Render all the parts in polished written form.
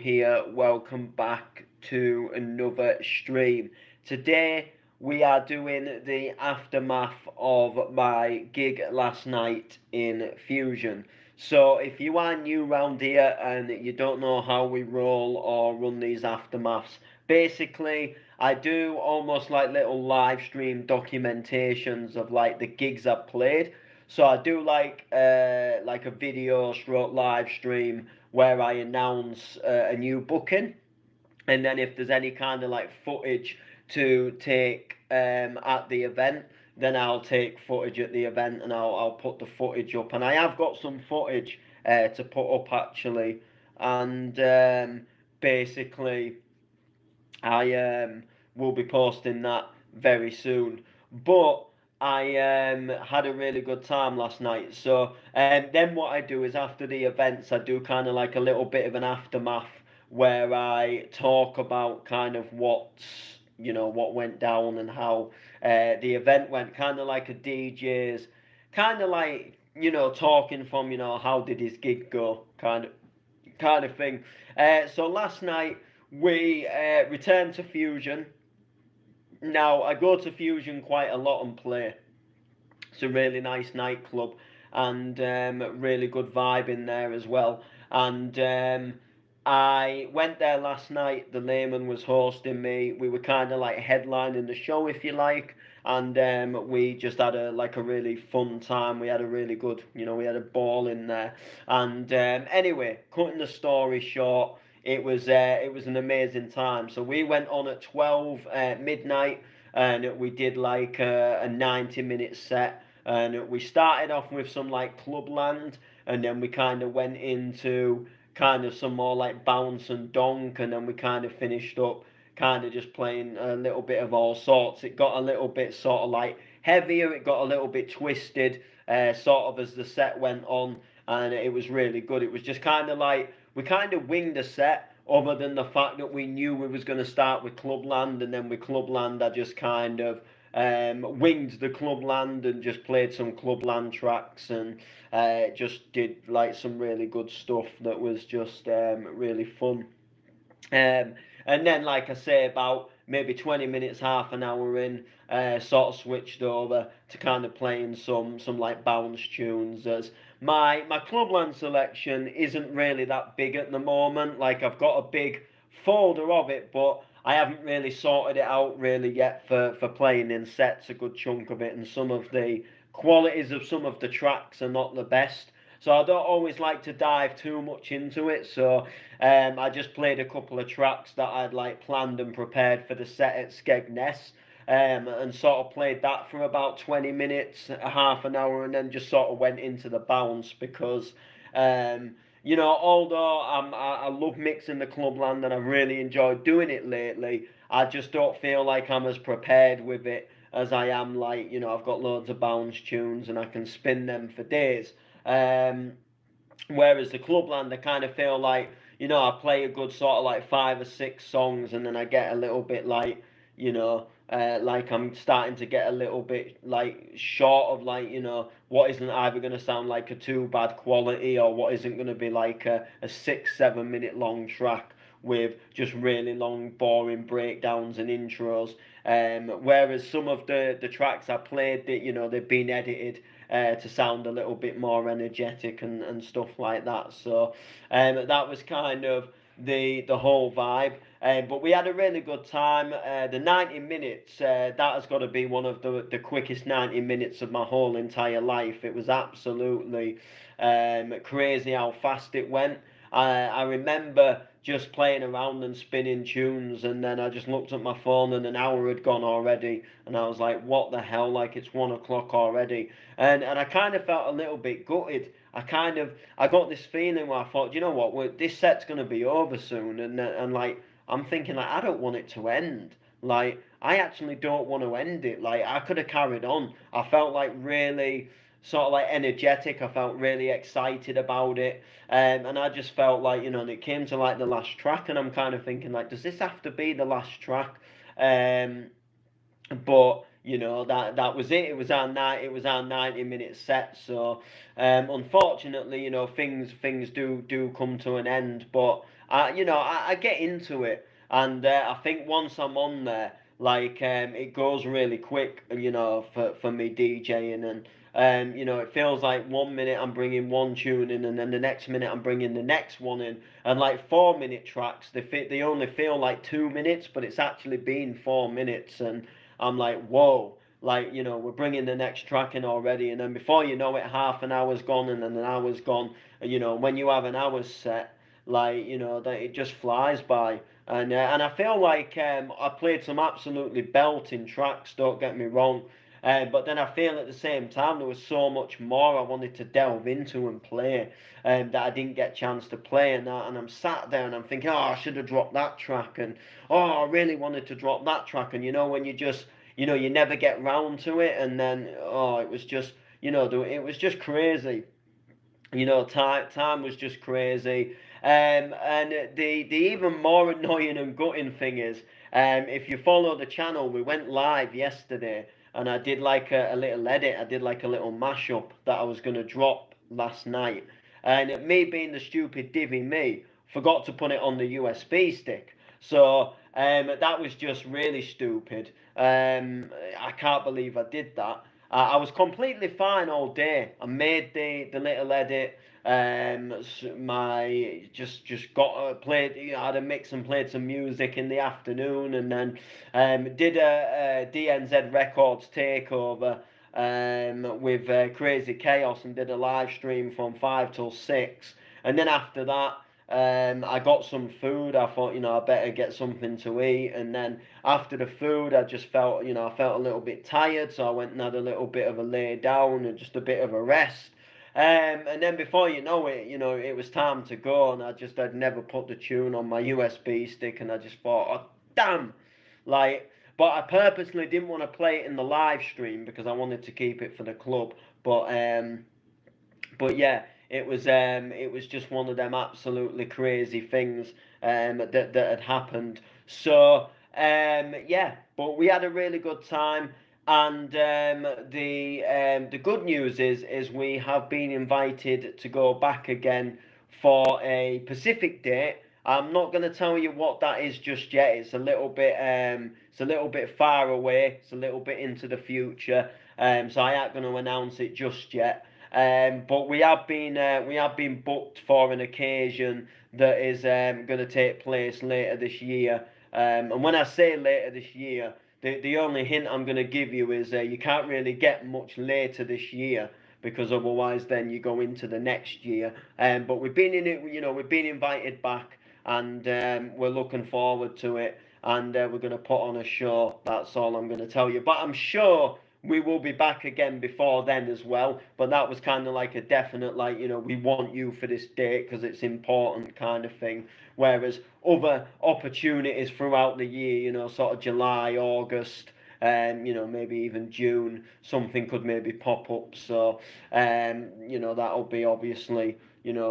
here. Welcome back to another stream. Today we are doing the aftermath of my gig last night in Fusion. So if you are new round here and you don't know how we roll or run these aftermaths, basically I do almost like little live stream documentations of like the gigs I've played. So I do like a video stroke live stream where I announce a new booking, and then if there's any kind of like footage to take at the event, then I'll take footage at the event and I'll put the footage up. And I have got some footage to put up actually, and basically I will be posting that very soon. But I had a really good time last night. So then what I do is after the events, I do kind of like a little bit of an aftermath where I talk about kind of what went down and how the event went, kind of like a DJ's, kind of like talking from how did his gig go, kind of thing. So last night we returned to Fusion. Now I go to Fusion quite a lot and play. It's a really nice nightclub and really good vibe in there as well. And I went there last night. The Layman was hosting me. We were kind of like headlining the show, if you like, and we just had a really fun time. We had a really good, we had a ball in there. And anyway, cutting the story short, it was an amazing time. So we went on at 12 midnight, and we did like a 90-minute set. And we started off with some like Clubland, and then we kind of went into kind of some more like bounce and donk, and then we kind of finished up kind of just playing a little bit of all sorts. It got a little bit sort of like heavier, it got a little bit twisted, sort of as the set went on, and it was really good. It was just kind of like we kind of winged the set, other than the fact that we knew we was going to start with Clubland, and then with Clubland I just kind of winged the Clubland and just played some Clubland tracks, and just did like some really good stuff that was just really fun. And then, like I say, about maybe 20 minutes, half an hour in, sort of switched over to kind of playing some like bounce tunes. As my Clubland selection isn't really that big at the moment. Like I've got a big folder of it, but I haven't really sorted it out really yet for playing in sets a good chunk of it, and some of the qualities of some of the tracks are not the best. So I don't always like to dive too much into it. So I just played a couple of tracks that I'd like planned and prepared for the set at Skegness. And sort of played that for about 20 minutes, a half an hour, and then just sort of went into the bounce because, although I love mixing the Clubland and I've really enjoyed doing it lately, I just don't feel like I'm as prepared with it as I am. Like, I've got loads of bounce tunes and I can spin them for days. Um, Whereas the Clubland, I kind of feel like, I play a good sort of like 5 or 6 songs, and then I get a little bit like, like I'm starting to get a little bit like short of like, what isn't either going to sound like a too bad quality, or what isn't going to be like a 6, 7 minute long track with just really long, boring breakdowns and intros. Whereas some of the tracks I played, that they've been edited to sound a little bit more energetic and stuff like that. So that was kind of the whole vibe. But we had a really good time. The 90 minutes, that has got to be one of the quickest 90 minutes of my whole entire life. It was absolutely crazy how fast it went. I remember just playing around and spinning tunes, and then I just looked at my phone and an hour had gone already, and I was like, what the hell, like it's 1 o'clock already. And I kind of felt a little bit gutted. I got this feeling where I thought, you know what, this set's going to be over soon, and like I'm thinking like I don't want it to end. Like I actually don't want to end it. Like I could have carried on. I felt like really sort of like energetic. I felt really excited about it. And I just felt like, and it came to like the last track, and I'm kind of thinking like, does this have to be the last track? Um, but that was it. It was our 90-minute set. So unfortunately, things do come to an end. But I get into it, and I think once I'm on there, like it goes really quick, for me DJing, and it feels like 1 minute I'm bringing one tune in, and then the next minute I'm bringing the next one in, and like 4 minute tracks, they only feel like 2 minutes, but it's actually been 4 minutes, and I'm like, whoa. Like, we're bringing the next track in already, and then before you know it, half an hour's gone, and then an hour's gone. When you have an hour's set, like, that it just flies by. And I feel like I played some absolutely belting tracks, don't get me wrong. But then I feel at the same time there was so much more I wanted to delve into and play, that I didn't get a chance to play. And I'm sat there and I'm thinking, oh, I should have dropped that track. And oh, I really wanted to drop that track. And when you just, you never get round to it. And then, oh, it was just, it was just crazy. Time was just crazy. And the even more annoying and gutting thing is, if you follow the channel, we went live yesterday, and I did like a little edit. I did like a little mashup that I was gonna drop last night, and me being the stupid divvy me, forgot to put it on the USB stick. So that was just really stupid. I can't believe I did that. I was completely fine all day. I made the little edit. My just got played. Had a mix and played some music in the afternoon, and then did a DNZ Records takeover with Crazy Chaos, and did a live stream from 5 till 6. And then after that, I got some food. I thought, I better get something to eat. And then after the food, I just felt, I felt a little bit tired. So I went and had a little bit of a lay down and just a bit of a rest. And then before you know it, it was time to go. And I'd never put the tune on my USB stick. And I just thought, oh, damn. Like, but I purposely didn't want to play it in the live stream because I wanted to keep it for the club. But yeah, it was just one of them absolutely crazy things that had happened. So yeah, but we had a really good time, and the good news is we have been invited to go back again for a Pacific date. I'm not going to tell you what that is just yet. It's a little bit far away. It's a little bit into the future. So I ain't going to announce it just yet. But we have been booked for an occasion that is going to take place later this year. And when I say later this year, the only hint I'm going to give you is you can't really get much later this year, because otherwise then you go into the next year. But we've been in it, we've been invited back, and we're looking forward to it, and we're going to put on a show. That's all I'm going to tell you. But I'm sure we will be back again before then as well. But that was kind of like a definite, like, we want you for this date because it's important kind of thing. Whereas other opportunities throughout the year, sort of July, August, maybe even June, something could maybe pop up. So, that'll be obviously,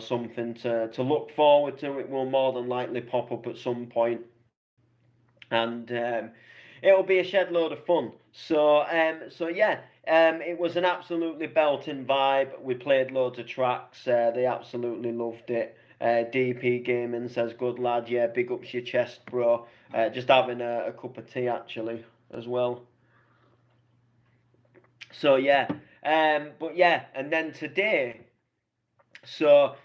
something to look forward to. It will more than likely pop up at some point, and it'll be a shed load of fun. So yeah, it was an absolutely belting vibe. We played loads of tracks. They absolutely loved it. DP Gaming says, "Good lad, yeah, big ups your chest, bro." Just having a cup of tea actually as well. So yeah, but yeah, and then today, so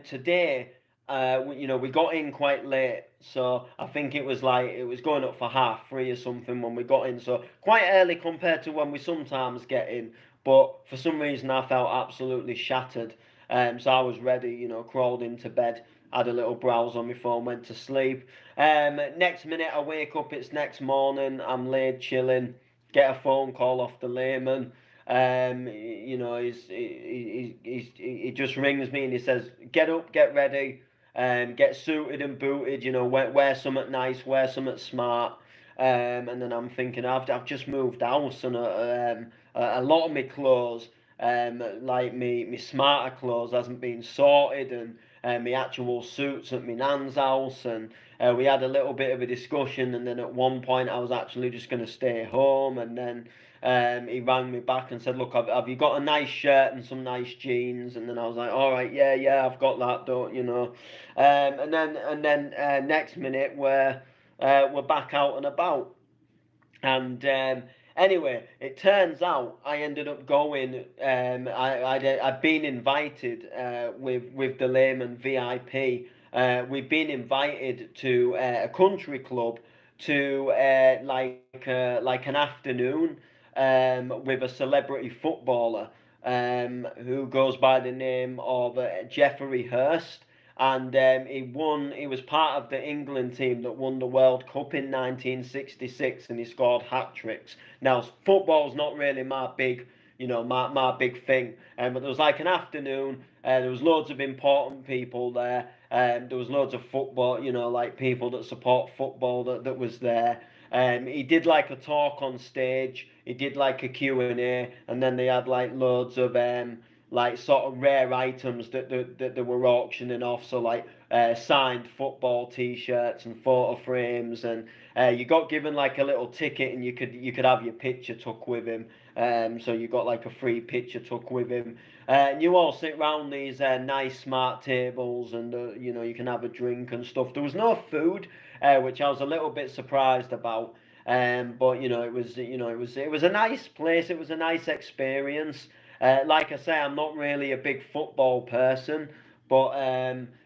today, we got in quite late. So I think it was going up for 3:30 or something when we got in. So quite early compared to when we sometimes get in. But for some reason I felt absolutely shattered. So I was ready. Crawled into bed, had a little browse on my phone, went to sleep. Next minute I wake up. It's next morning. I'm laid chilling. Get a phone call off the layman. He just rings me and he says, "Get up, get ready, get suited and booted. Wear something nice, wear something smart." And then I'm thinking, I've just moved house, and a lot of my clothes, like me smarter clothes, hasn't been sorted, and my actual suits at my nan's house, and we had a little bit of a discussion, and then at one point I was actually just going to stay home, and then he rang me back and said, "Look, have you got a nice shirt and some nice jeans?" And then I was like, "All right, yeah, I've got that, don't you know?" And then next minute we're back out and about, and anyway, it turns out I ended up going. I'd been invited with the Layman VIP. We've been invited to a country club to like an afternoon with a celebrity footballer who goes by the name of Jeffrey Hurst. And he was part of the England team that won the World Cup in 1966, and he scored hat tricks. Now, football's not really my big, my big thing. But there was like an afternoon, there was loads of important people there. There was loads of football, like people that support football that was there. He did like a talk on stage. He did like a Q&A, and then they had like loads of like sort of rare items that they were auctioning off. So like signed football T-shirts and photo frames, and you got given like a little ticket, and you could have your picture took with him. So you got like a free picture took with him. And you all sit round these nice smart tables, and you can have a drink and stuff. There was no food, which I was a little bit surprised about. But it was a nice place. It was a nice experience. Like I say, I'm not really a big football person, but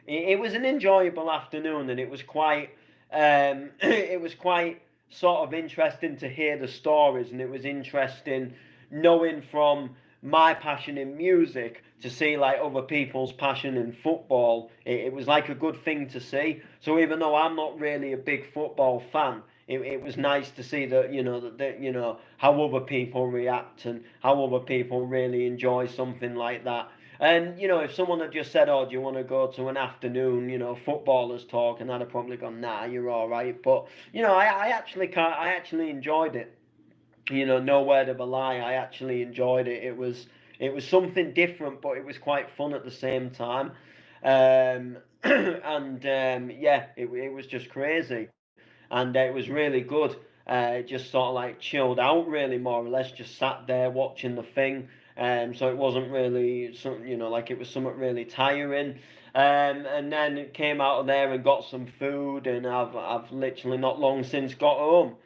it was an enjoyable afternoon, and it was quite it was quite sort of interesting to hear the stories, and it was interesting knowing from my passion in music to see like other people's passion in football. It was like a good thing to see. So even though I'm not really a big football fan, it was nice to see that how other people react and how other people really enjoy something like that. And if someone had just said, "Oh, do you want to go to an afternoon, footballers talk?" and I'd have probably gone, "Nah, you're all right." But I actually can't. I actually enjoyed it. No word of a lie. I actually enjoyed it. It was something different, but it was quite fun at the same time. And yeah, it was just crazy, and it was really good. Just sort of like chilled out, really, more or less, just sat there watching the thing. So it wasn't really some, like it was somewhat really tiring. And then came out of there and got some food, and I've literally not long since got home,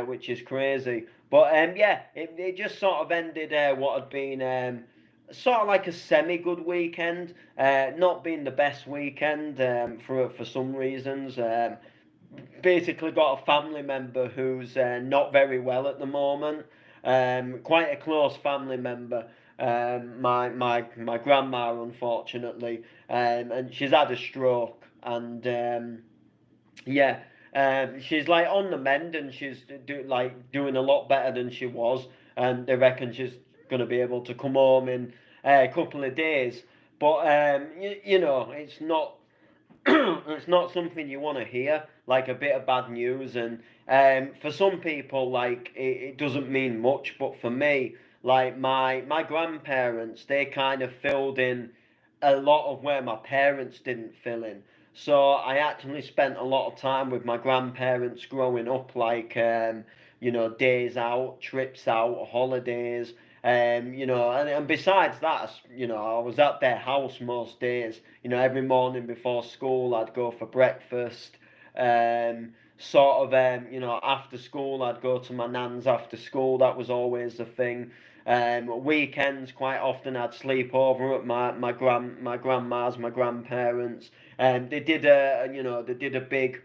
which is crazy. But yeah, it just sort of ended what had been sort of like a semi-good weekend. Not being the best weekend for some reasons. Basically got a family member who's not very well at the moment. Quite a close family member. My grandma, unfortunately, and she's had a stroke, and yeah, she's like on the mend, and she's doing a lot better than she was, and they reckon she's gonna be able to come home in a couple of days. But it's not it's not something you want to hear, like a bit of bad news. And for some people, like it doesn't mean much, but for me, like my grandparents, they kind of filled in a lot of where my parents didn't fill in. So I actually spent a lot of time with my grandparents growing up, like days out, trips out, holidays. And besides that, I was at their house most days. Every morning before school, I'd go for breakfast. Sort of, after school, I'd go to my nan's after school. That was always the thing. Weekends, quite often, I'd sleep over at my grandma's, my grandparents. And they did a big,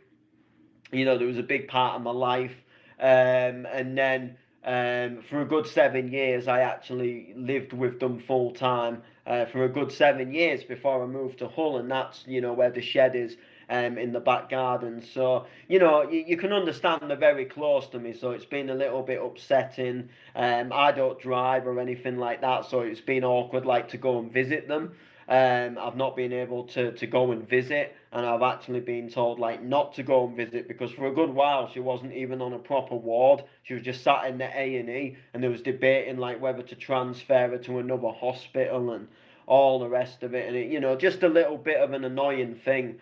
there was a big part of my life. And then for a good 7 years, I actually lived with them full time for a good 7 years before I moved to Hull, and that's where the shed is. In the back garden, so you can understand they're very close to me. So it's been a little bit upsetting. I don't drive or anything like that, so it's been awkward, like to go and visit them. I've not been able to go and visit, and I've actually been told like not to go and visit because for a good while she wasn't even on a proper ward. She was just sat in the A&E, and there was debating like whether to transfer her to another hospital and all the rest of it, and it, just a little bit of an annoying thing.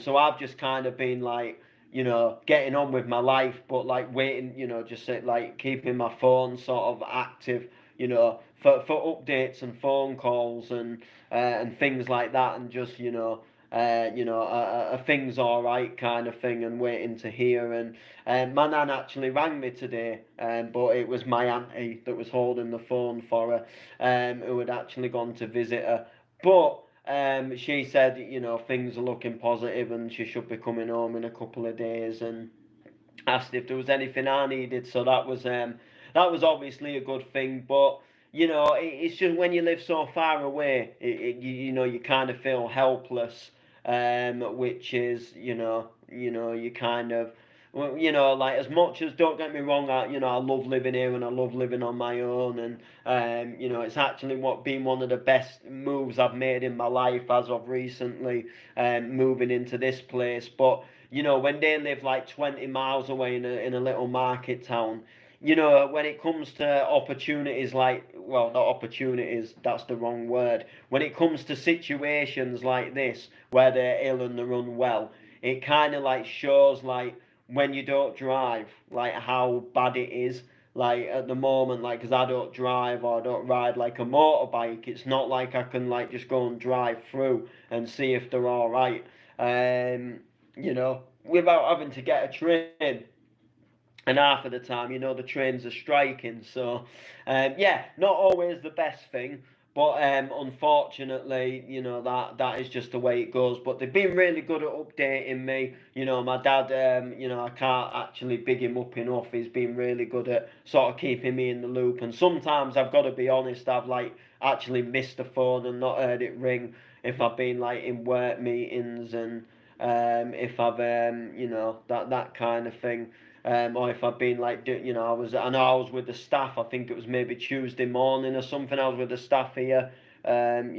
So I've just kind of been like, getting on with my life, but like waiting, just like keeping my phone sort of active, for updates and phone calls and things like that, and just things all right kind of thing, and waiting to hear. And my nan actually rang me today, but it was my auntie that was holding the phone for her, who had actually gone to visit her. But she said, things are looking positive and she should be coming home in a couple of days, and asked if there was anything I needed. So that was obviously a good thing. But it's just when you live so far away, you kind of feel helpless, which is you kind of. Well, like, as much as, don't get me wrong, I love living here and I love living on my own, and it's actually been one of the best moves I've made in my life as of recently, moving into this place. But when they live like 20 miles away in a little market town, when it comes to opportunities, like, well, not opportunities, that's the wrong word. When it comes to situations like this where they're ill and they're unwell, it kind of like shows, like, when you don't drive, like, how bad it is. Like, at the moment, like, because I don't drive or I don't ride like a motorbike, it's not like I can like just go and drive through and see if they're all right. Without having to get a train. And half of the time, the trains are striking. So, yeah, not always the best thing. But unfortunately, that is just the way it goes. But they've been really good at updating me. My dad, I can't actually big him up enough. He's been really good at sort of keeping me in the loop. And sometimes I've got to be honest, I've like actually missed the phone and not heard it ring if I've been like in work meetings, and if I've that kind of thing. Or if I've been like, I know I was with the staff. I think it was maybe Tuesday morning or something. I was with the staff here, and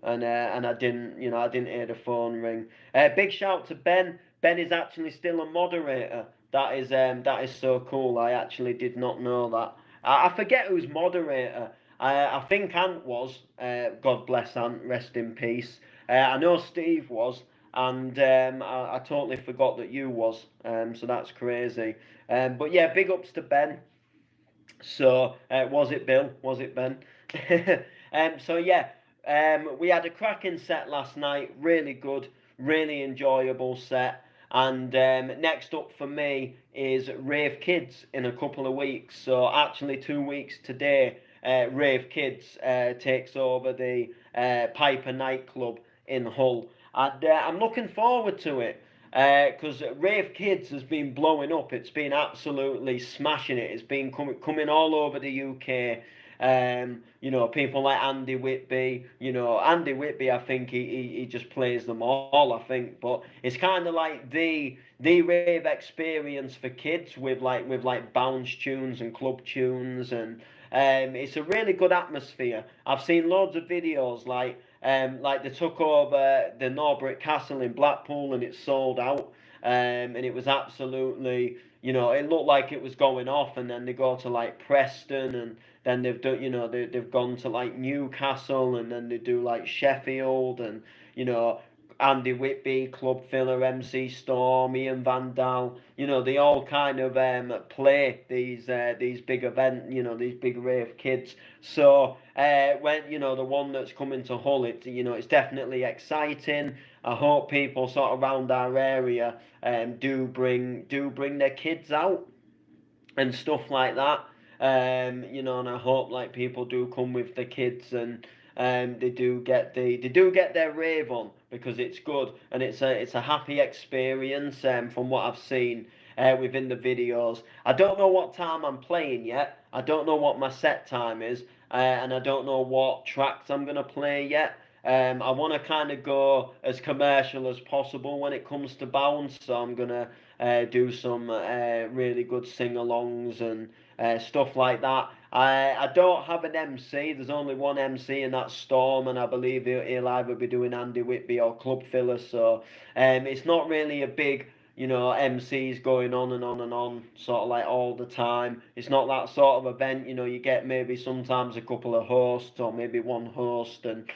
I didn't hear the phone ring. Big shout to Ben. Ben is actually still a moderator. That is so cool. I actually did not know that. I forget who's moderator. I think Ant was. God bless Ant. Rest in peace. I know Steve was, and I totally forgot that you was. So that's crazy. But yeah, big ups to Ben. So was it Bill? Was it Ben? So yeah, we had a cracking set last night. Really good, really enjoyable set. And next up for me is Rave Kids in a couple of weeks. So actually 2 weeks today, Rave Kids takes over the Piper nightclub in Hull, and I'm looking forward to it because Rave Kids has been blowing up. It's been absolutely smashing it. It's been coming all over the UK. People like Andy Whitby. Andy Whitby, I think he just plays them all, I think. But it's kind of like the rave experience for kids with bounce tunes and club tunes, and it's a really good atmosphere. I've seen loads of videos, like they took over the Norbrick Castle in Blackpool and it sold out. And it was absolutely, it looked like it was going off. And then they go to like Preston, and then they've done, they've gone to like Newcastle, and then they do like Sheffield, and you know Andy Whitby, Club Filler, MC Storm, Ian Van Dal. They all kind of play these big these big rave kids. So when the one that's coming to Hull, it's definitely exciting. I hope people sort of around our area do bring their kids out and stuff like that. And I hope like people do come with the kids, and they do get their rave on, because it's good and it's a happy experience. From what I've seen within the videos, I don't know what time I'm playing yet. I don't know what my set time is, and I don't know what tracks I'm gonna play yet. I want to kind of go as commercial as possible when it comes to bounce, so I'm gonna do some really good sing-alongs and stuff like that. I don't have an MC. There's only one MC, and that's Storm, and I believe he'll either be doing Andy Whitby or Club Filler. So it's not really a big, MCs going on and on and on, sort of like all the time. It's not that sort of event. You get maybe sometimes a couple of hosts, or maybe one host, and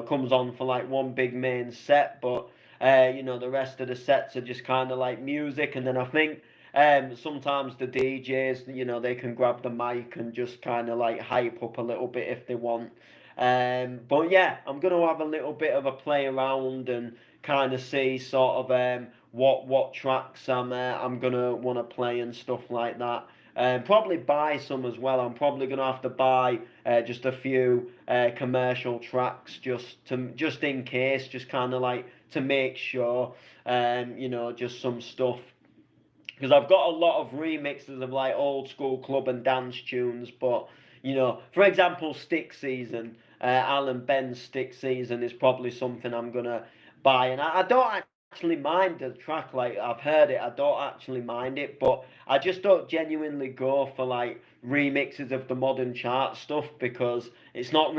comes on for like one big main set, but the rest of the sets are just kind of like music. And then I think sometimes the DJs, they can grab the mic and just kind of like hype up a little bit if they want. But yeah, I'm gonna have a little bit of a play around and kind of see sort of what tracks I'm gonna want to play and stuff like that. Probably buy some as well. I'm probably gonna have to buy just a few commercial tracks just in case, just kind of like to make sure. Just some stuff because I've got a lot of remixes of like old school club and dance tunes. But for example, Stick Season, Alan Ben's Stick Season is probably something I'm gonna buy, and I don't actually mind the track. Like I've heard it, I don't actually mind it, but I just don't genuinely go for like remixes of the modern chart stuff because it's not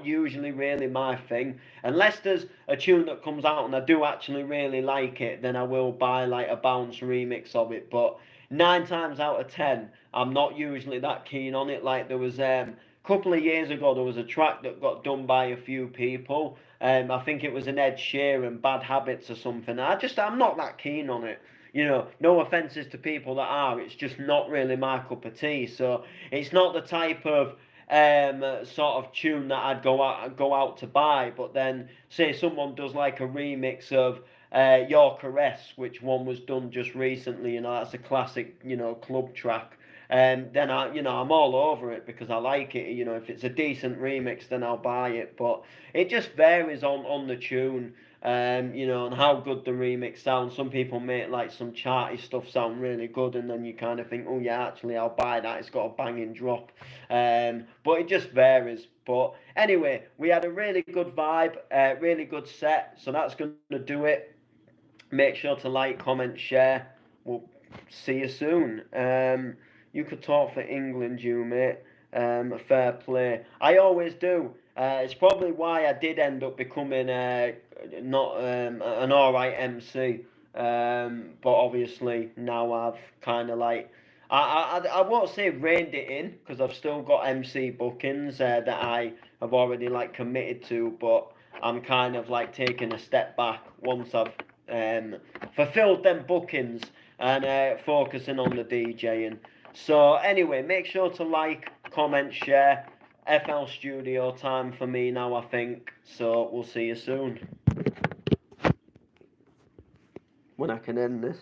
usually really my thing. Unless there's a tune that comes out and I do actually really like it, then I will buy like a bounce remix of it. But 9 times out of 10, I'm not usually that keen on it. Like there was a couple of years ago, there was a track that got done by a few people. I think it was an Ed Sheeran, Bad Habits or something. I'm not that keen on it. No offences to people that are. It's just not really my cup of tea. So it's not the type of sort of tune that I'd go out to buy. But then say someone does like a remix of Your Caress, which one was done just recently. That's a classic club track. Then I'm all over it because I like it. If it's a decent remix, then I'll buy it. But it just varies on the tune. And how good the remix sounds. Some people make like some charty stuff sound really good, and then you kind of think, oh yeah, actually I'll buy that. It's got a banging drop. But it just varies. But anyway, we had a really good vibe, really good set. So that's gonna do it. Make sure to like, comment, share. We'll see you soon. You could talk for England, you mate. Fair play. I always do. It's probably why I did end up becoming not an alright MC. But obviously now I've kind of like I won't say reined it in because I've still got MC bookings that I have already like committed to, but I'm kind of like taking a step back once I've fulfilled them bookings and focusing on the DJing. So anyway, make sure to like, comment, share. FL Studio time for me now, I think. So we'll see you soon. When I can end this.